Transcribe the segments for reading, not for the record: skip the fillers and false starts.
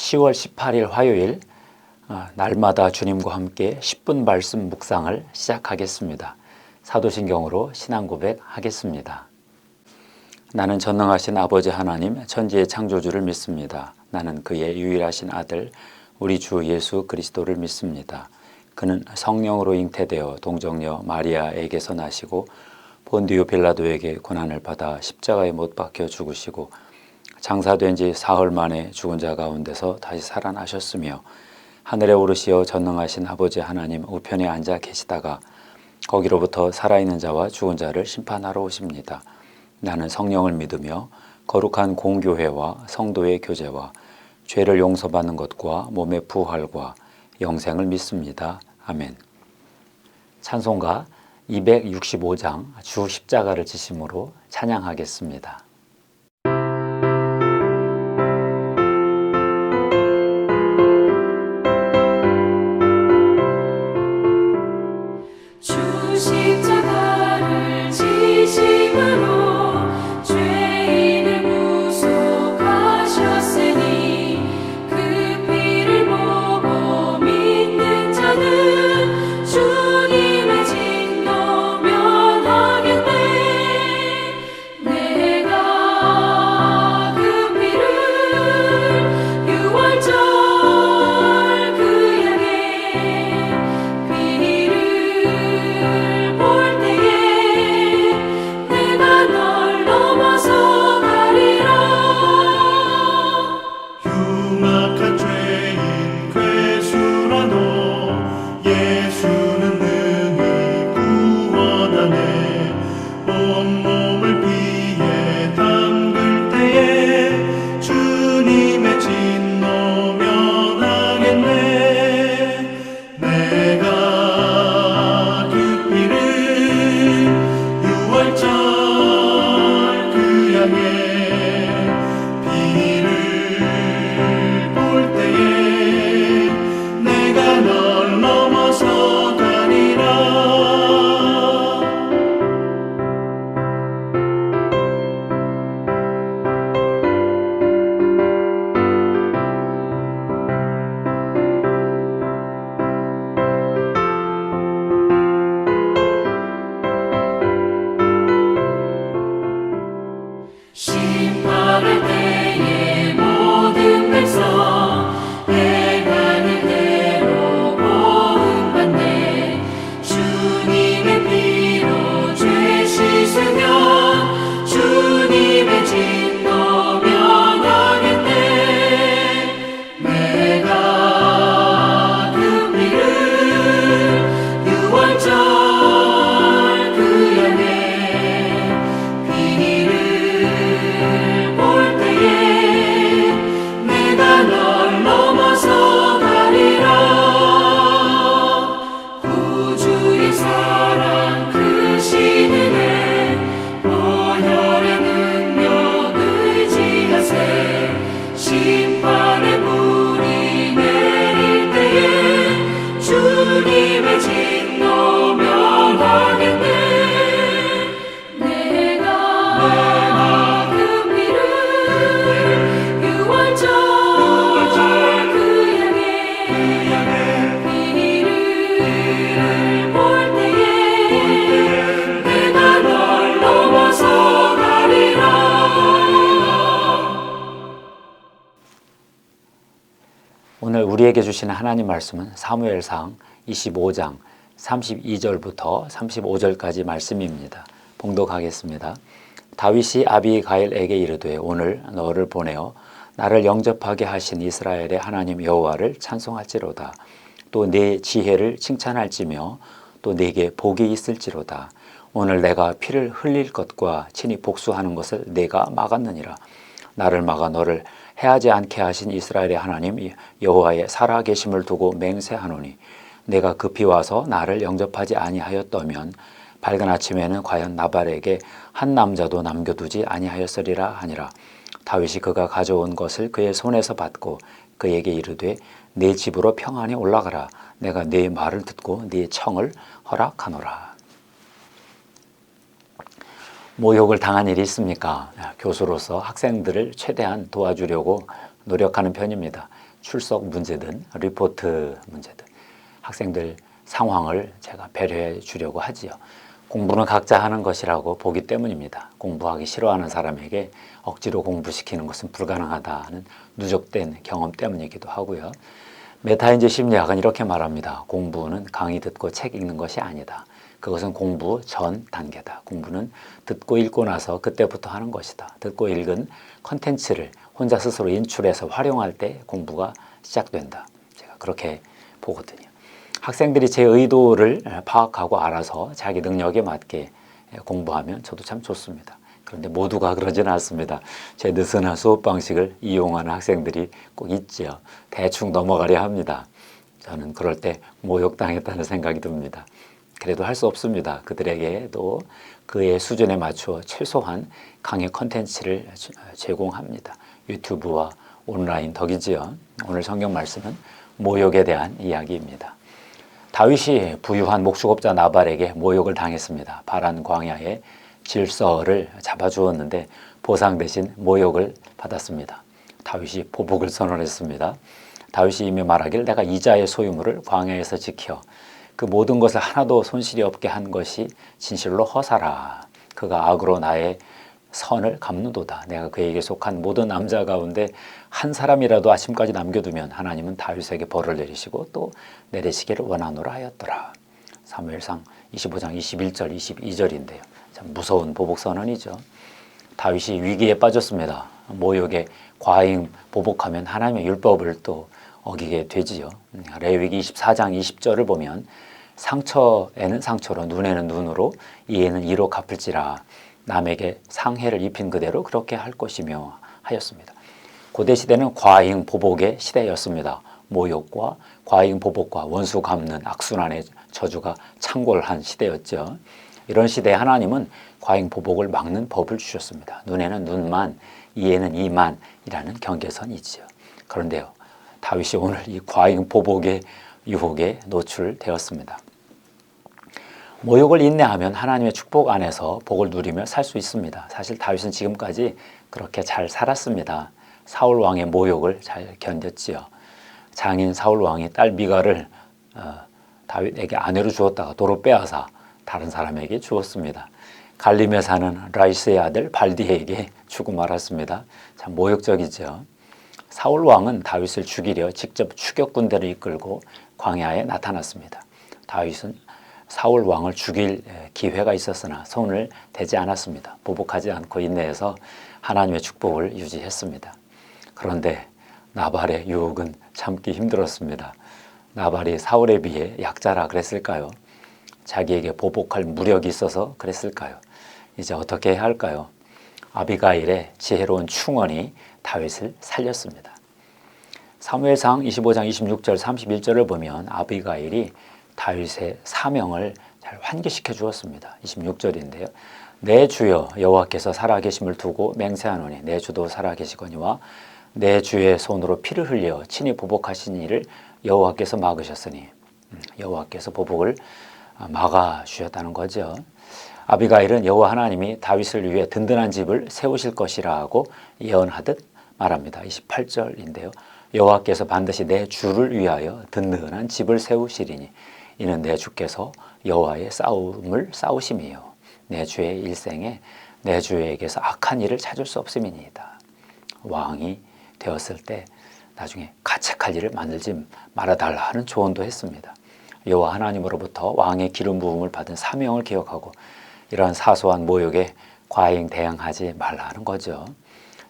10월 18일 화요일 날마다 주님과 함께 10분 말씀 묵상을 시작하겠습니다. 사도신경으로 신앙 고백하겠습니다. 나는 전능하신 아버지 하나님 천지의 창조주를 믿습니다. 나는 그의 유일하신 아들 우리 주 예수 그리스도를 믿습니다. 그는 성령으로 잉태되어 동정녀 마리아에게서 나시고 본디오 빌라도에게 고난을 받아 십자가에 못 박혀 죽으시고 장사된 지 사흘 만에 죽은 자 가운데서 다시 살아나셨으며 하늘에 오르시어 전능하신 아버지 하나님 우편에 앉아 계시다가 거기로부터 살아있는 자와 죽은 자를 심판하러 오십니다. 나는 성령을 믿으며 거룩한 공교회와 성도의 교제와 죄를 용서받는 것과 몸의 부활과 영생을 믿습니다. 아멘. 찬송가 265장 주 십자가를 지심으로 찬양하겠습니다. 주 십자가를 지심으로 죄인을 구속하셨으니 그 피를 보고 믿는 자는 주님의 진노 면하겠네. 내가 그 피를 유월절 그 양의 피를 볼 때에 내가 널 넘어서 가리라. 흉악한 죄인 괴수라도 예수는 능히 구원하네. 온몸을 피에 담글 때에 주님의 진노 면하겠네. 내가 그 피를 유월절 그 양의 피를 볼 때에 내가 널 넘어서 가리라. 심판할 때에 모든 백성 행하는 대로 보응받네. 주님의 피로 죄 씻으면 주님의 진노 면하겠네. 내가 그 피를 유월절 그 양의 피를 볼 때에 내가 널 넘어서 가리라. 구주의 사랑 크신 은혜 보혈의 능력 의지하세. 심판의 불이 내릴 때에 주님의 진노 면하겠네. 내가 그 피를 유월절 그 양의 피를 볼 때에 내가 널 넘어서 가리라. 오늘 우리에게 주시는 하나님 말씀은 사무엘상 25장 32절부터 35절까지 말씀입니다. 봉독하겠습니다. 다윗이 아비가일에게 이르되 오늘 너를 보내어 나를 영접하게 하신 이스라엘의 하나님 여호와를 찬송할지로다. 또 네 지혜를 칭찬할지며 또 네게 복이 있을지로다. 오늘 내가 피를 흘릴 것과 친히 복수하는 것을 내가 막았느니라. 나를 막아 너를 해하지 않게 하신 이스라엘의 하나님 여호와의 살아계심을 두고 맹세하노니 내가 급히 와서 나를 영접하지 아니하였다면 밝은 아침에는 과연 나발에게 한 남자도 남겨두지 아니하였으리라 하니라. 다윗이 그가 가져온 것을 그의 손에서 받고 그에게 이르되 네 집으로 평안히 올라가라. 내가 네 말을 듣고 네 청을 허락하노라. 모욕을 당한 일이 있습니까? 교수로서 학생들을 최대한 도와주려고 노력하는 편입니다. 출석 문제든 리포트 문제든 학생들 상황을 제가 배려해 주려고 하지요. 공부는 각자 하는 것이라고 보기 때문입니다. 공부하기 싫어하는 사람에게 억지로 공부시키는 것은 불가능하다는 누적된 경험 때문이기도 하고요. 메타인지 심리학은 이렇게 말합니다. 공부는 강의 듣고 책 읽는 것이 아니다. 그것은 공부 전 단계다. 공부는 듣고 읽고 나서 그때부터 하는 것이다. 듣고 읽은 컨텐츠를 혼자 스스로 인출해서 활용할 때 공부가 시작된다. 제가 그렇게 보거든요. 학생들이 제 의도를 파악하고 알아서 자기 능력에 맞게 공부하면 저도 참 좋습니다. 그런데 모두가 그러지는 않습니다. 제 느슨한 수업 방식을 이용하는 학생들이 꼭 있지요. 대충 넘어가려 합니다. 저는 그럴 때 모욕당했다는 생각이 듭니다. 그래도 할 수 없습니다. 그들에게도 그의 수준에 맞추어 최소한 강의 컨텐츠를 제공합니다. 유튜브와 온라인 덕이지요. 오늘 성경 말씀은 모욕에 대한 이야기입니다. 다윗이 부유한 목축업자 나발에게 모욕을 당했습니다. 바란 광야에 질서를 잡아주었는데 보상 대신 모욕을 받았습니다. 다윗이 보복을 선언했습니다. 다윗이 이미 말하길 내가 이자의 소유물을 광야에서 지켜 그 모든 것을 하나도 손실이 없게 한 것이 진실로 허사라. 그가 악으로 나의 선을 갚는도다. 내가 그에게 속한 모든 남자 가운데 한 사람이라도 아침까지 남겨두면 하나님은 다윗에게 벌을 내리시고 또 내리시기를 원하노라 하였더라. 사무엘상 25장 21절 22절인데요. 참 무서운 보복 선언이죠. 다윗이 위기에 빠졌습니다. 모욕에 과잉 보복하면 하나님의 율법을 또 어기게 되지요. 레위기 24장 20절을 보면 상처에는 상처로 눈에는 눈으로 이에는 이로 갚을지라 남에게 상해를 입힌 그대로 그렇게 할 것이며 하였습니다. 고대 시대는 과잉 보복의 시대였습니다. 모욕과 과잉 보복과 원수 갚는 악순환의 저주가 창궐한 시대였죠. 이런 시대에 하나님은 과잉 보복을 막는 법을 주셨습니다. 눈에는 눈만, 이에는 이만이라는 경계선이지요. 그런데요, 다윗이 오늘 이 과잉 보복의 유혹에 노출되었습니다. 모욕을 인내하면 하나님의 축복 안에서 복을 누리며 살 수 있습니다. 사실 다윗은 지금까지 그렇게 잘 살았습니다. 사울 왕의 모욕을 잘 견뎠지요. 장인 사울 왕이 딸 미갈을 다윗에게 아내로 주었다가 도로 빼앗아 다른 사람에게 주었습니다. 갈림에 사는 라이스의 아들 발디에게 주고 말았습니다. 참 모욕적이죠. 사울 왕은 다윗을 죽이려 직접 추격 군대를 이끌고 광야에 나타났습니다. 다윗은 사울 왕을 죽일 기회가 있었으나 손을 대지 않았습니다. 보복하지 않고 인내해서 하나님의 축복을 유지했습니다. 그런데 나발의 유혹은 참기 힘들었습니다. 나발이 사울에 비해 약자라 그랬을까요? 자기에게 보복할 무력이 있어서 그랬을까요? 이제 어떻게 해야 할까요? 아비가일의 지혜로운 충언이 다윗을 살렸습니다. 사무엘상 25장 26절 31절을 보면 아비가일이 다윗의 사명을 잘 환기시켜 주었습니다. 26절인데요. 내 주여 여호와께서 살아계심을 두고 맹세하노니 내 주도 살아계시거니와 내 주의 손으로 피를 흘려 친히 보복하신 이를 여호와께서 막으셨으니 여호와께서 보복을 막아주셨다는 거죠. 아비가일은 여호와 하나님이 다윗을 위해 든든한 집을 세우실 것이라고 예언하듯 말합니다. 28절인데요. 여호와께서 반드시 내 주를 위하여 든든한 집을 세우시리니 이는 내 주께서 여호와의 싸움을 싸우심이요 내 주의 일생에 내 주에게서 악한 일을 찾을 수 없음이니이다. 왕이 되었을 때 나중에 가책할 일을 만들지 말아달라 하는 조언도 했습니다. 여호와 하나님으로부터 왕의 기름 부음을 받은 사명을 기억하고 이러한 사소한 모욕에 과잉 대응하지 말라는 거죠.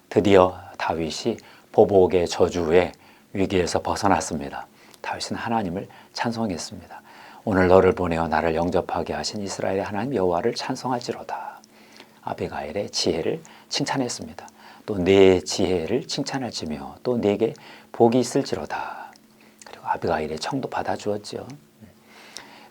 드디어 다윗이 보복의 저주의 위기에서 벗어났습니다. 다윗은 하나님을 찬송했습니다. 오늘 너를 보내어 나를 영접하게 하신 이스라엘의 하나님 여호와를 찬송할지로다. 아비가일의 지혜를 칭찬했습니다. 또 내 지혜를 칭찬할지며 또 내게 복이 있을지로다. 그리고 아비가일의 청도 받아주었죠.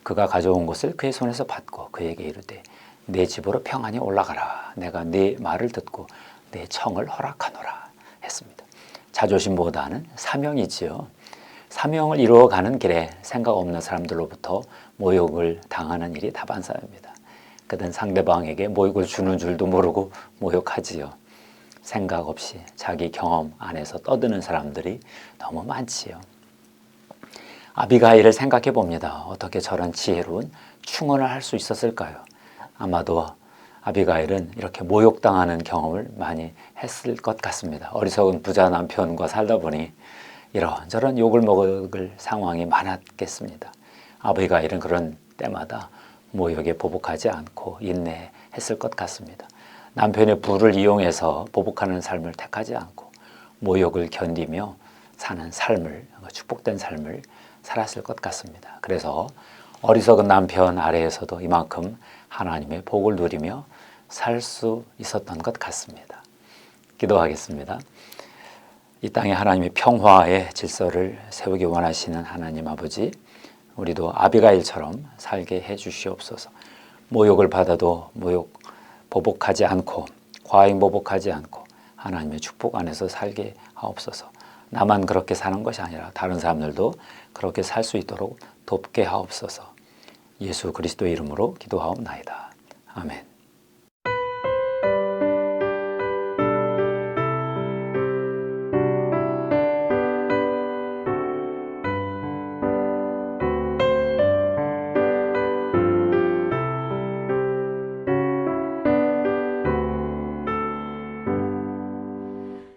그가 가져온 것을 그의 손에서 받고 그에게 이르되 내 집으로 평안히 올라가라. 내가 네 말을 듣고 내 청을 허락하노라 했습니다. 자존심보다는 사명이지요. 사명을 이루어가는 길에 생각 없는 사람들로부터 모욕을 당하는 일이 다반사입니다. 그든 상대방에게 모욕을 주는 줄도 모르고 모욕하지요. 생각 없이 자기 경험 안에서 떠드는 사람들이 너무 많지요. 아비가일을 생각해 봅니다. 어떻게 저런 지혜로운 충언을 할 수 있었을까요? 아마도 아비가일은 이렇게 모욕당하는 경험을 많이 했을 것 같습니다. 어리석은 부자 남편과 살다 보니 이런저런 욕을 먹을 상황이 많았겠습니다. 아비가일은 그런 때마다 모욕에 보복하지 않고 인내했을 것 같습니다. 남편의 부를 이용해서 보복하는 삶을 택하지 않고 모욕을 견디며 사는 삶을, 축복된 삶을 살았을 것 같습니다. 그래서 어리석은 남편 아래에서도 이만큼 하나님의 복을 누리며 살 수 있었던 것 같습니다. 기도하겠습니다. 이 땅에 하나님의 평화의 질서를 세우기 원하시는 하나님 아버지, 우리도 아비가일처럼 살게 해 주시옵소서. 모욕을 받아도 보복하지 않고 과잉 보복하지 않고 하나님의 축복 안에서 살게 하옵소서. 나만 그렇게 사는 것이 아니라 다른 사람들도 그렇게 살 수 있도록 돕게 하옵소서. 예수 그리스도의 이름으로 기도하옵나이다. 아멘.